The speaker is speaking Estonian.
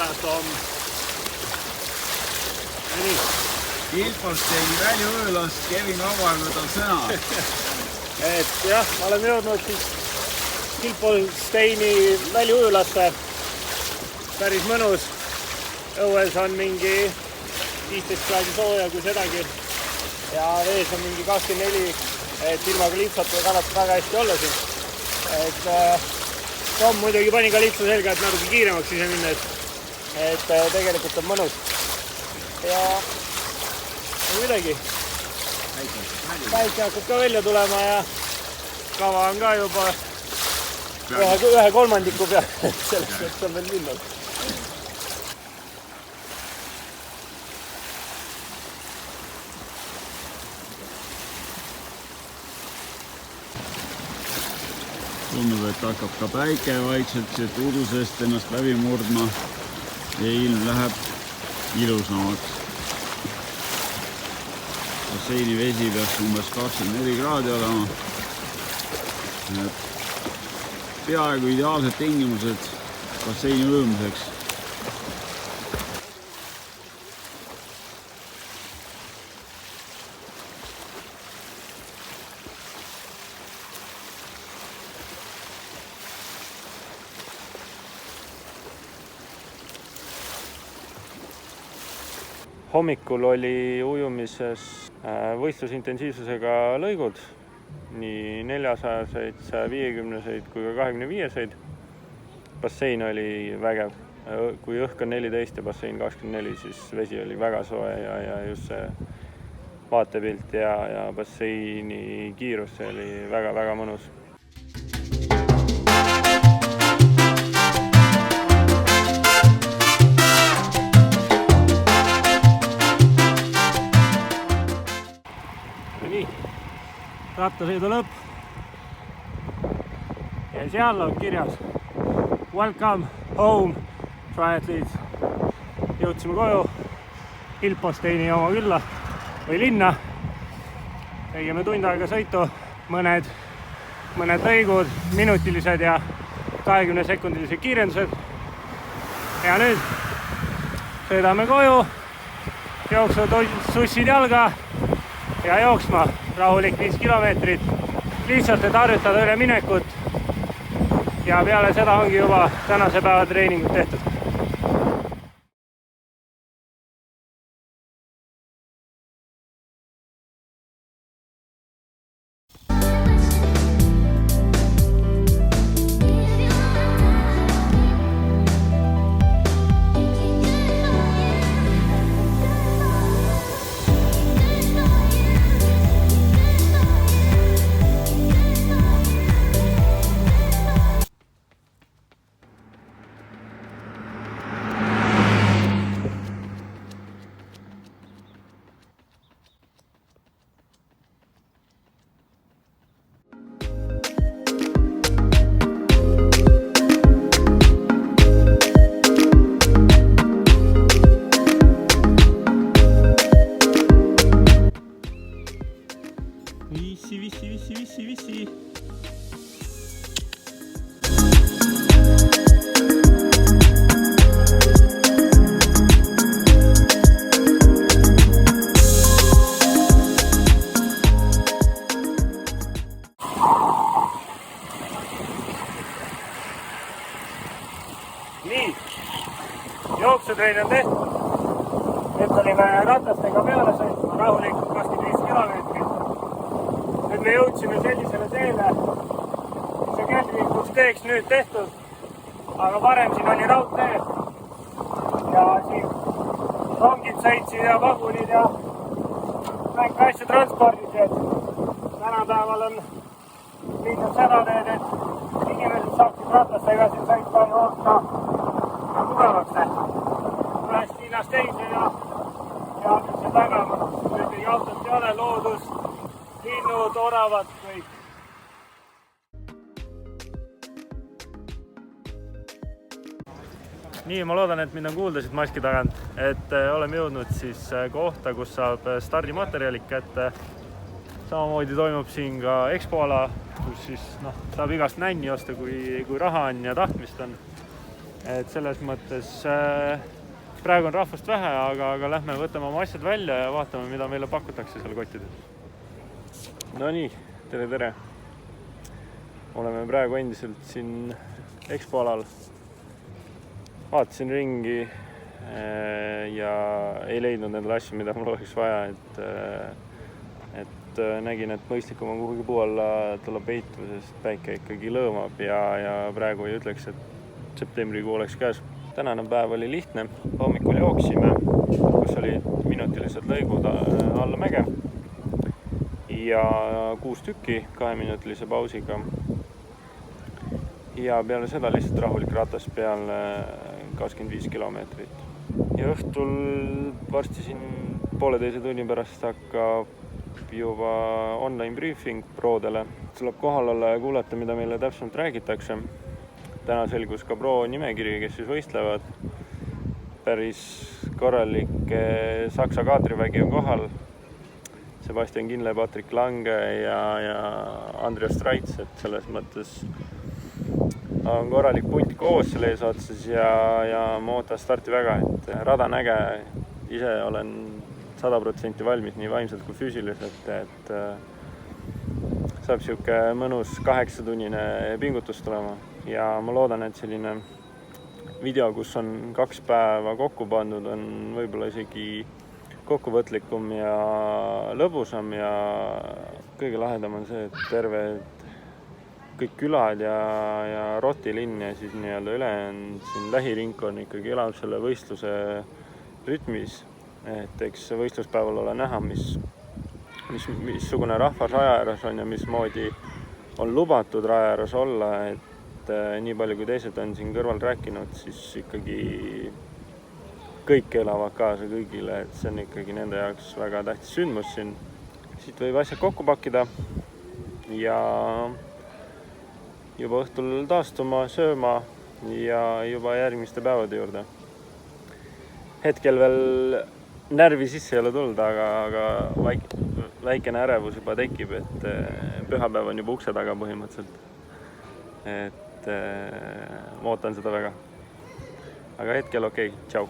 ära, Tom. Nii. Kilposteini väliujlas Kevin Avar võtab sõna. Et jah, oleme jõudnud siis Kilposteini väliujulasse. Päris mõnus. Õues on mingi 15 kraadi sooja kui sedagi. Ja vees on mingi 24, et ilmaga lihtsalt kannatub väga hästi olla siin. Et Tom muidugi pani ka lihtsu selga, et natuke kiiremaks ise minna, et tegelikult on mõnus. Ja midagi. Päike hakkab ka välja tulema ja kava on ka juba ühe kolmandiku peal, selleks, et on veel minna. Tundub, et hakkab ka päike vaikselt siit udusest ennast läbi murdma ja ilm läheb ilusamaks. Basseini vesi peaks umbes 24 kraadi olema. Peaaegu ideaalsed tingimused basseini ujumiseks. Hommikul oli ujumises võistlusintensiivsusega lõigud, nii 400-seid, 150-seid kui ka 25-seid. Bassein oli vägev. Kui õhk on 14 ja bassein 24, siis vesi oli väga soe ja just see vaatepilt ja basseini kiirus oli väga-väga mõnus. Rattasõidu lõpp ja seal on kirjas Welcome home triathletes. Jõudsime koju Kilposteini oma külla või linna. Tegime tund aega sõitu, mõned lõigud, minutilised ja 20-sekundilised kiirendused. Ja nüüd sõidame koju, jooksuvad sussid jalga ja jooksma. Rahulik 5 kilomeetrit, lihtsalt et harjutada üle minekut ja peale seda ongi juba tänase päeva treeningud tehtud. Vissi. Nii, jooksutrein on tehtud. Nüüd olime ratastega peale sõitma rahulikult 25 kilomeetrit. Nüüd me jõudsime sellisele teele, mis on keldrikuks teeks nüüd tehtud, aga varem siin oli raudtee ja siin rongid sõitsid ja vagunid ja kõik asju transpordid. Tänapäeval on mindud seda teed, et inimesed saaksid ratastega siin sõitma jooksa ja tugevaks tehtud. Ühest linnast teise ja nüüd see tagama. Ühtegi autot ei ole, loodus, linnud, oravad, kõik. Nii, ma loodan, et mind on kuulda siit maski tagant, et oleme jõudnud siis kohta, kus saab stardimaterjalid kätte. Samamoodi toimub siin ka expoala, kus siis saab igast nänni osta, kui raha on ja tahtmist on. et selles mõttes praegu on rahvast vähe, aga lähme võtame oma asjad välja ja vaatame, mida meile pakutakse seal kottides. No nii, tere! Oleme praegu endiselt siin EXPO-alal. Vaatasin ringi ja ei leidnud nendele asju, mida mul oleks vaja, et nägin, et mõistlikum on kuhugi puu alla tulla peitu, sest päike ikkagi lõõmab ja praegu ei ütleks, et septembrikuu oleks käes. Tänane päev oli lihtne, hommikul jooksime, kus oli minutilised lõigud alla mäge ja 6 tükki 2-minutilise pausiga. Ja peale seda lihtsalt rahulik ratas peale 25 kilomeetrit. Ja õhtul varsti siin 1,5 tunni pärast hakkab juba online briefing proodele. Tuleb kohal olla ja kuulata, mida meile täpsemalt räägitakse. Täna selgus ka pro nimekiri, kes siis võistlevad. Päris korralik Saksa kaadrivägi on kohal. Sebastian Kinle, Patrick Lange ja Andreas Streitz, et selles mõttes on korralik punt koos selle eesotsas ja ma ootan starti väga, et rada on äge. Ise olen 100% valmis nii vaimselt kui füüsiliselt, et saab siuke mõnus 8-tunnine pingutus tulema ja ma loodan, et selline video, kus on 2 päeva kokku pandud, on võib-olla isegi kokkuvõtlikum ja lõbusam ja kõige lahedam on see, et terve kõik külad ja Rotilinn ja siis nii-öelda ülejäänud siin lähiringkond ikkagi elab selle võistluse rütmis, et eks võistluspäeval ole näha, missugune rahvas raja ääres on ja mismoodi on lubatud raja ääres olla, et nii palju kui teised on siin kõrval rääkinud, siis ikkagi kõik elavad kaasa kõigile, et see on ikkagi nende jaoks väga tähtis sündmus siin. Siit võib asjad kokku pakkida ja juba õhtul taastuma, sööma ja juba järgmiste päevade juurde. Hetkel veel närvi sisse ei ole tulnud, aga väikene ärevus juba tekib, et pühapäev on juba ukse taga põhimõtteliselt. Et ma ootan seda väga. Aga hetkel okei, tšau!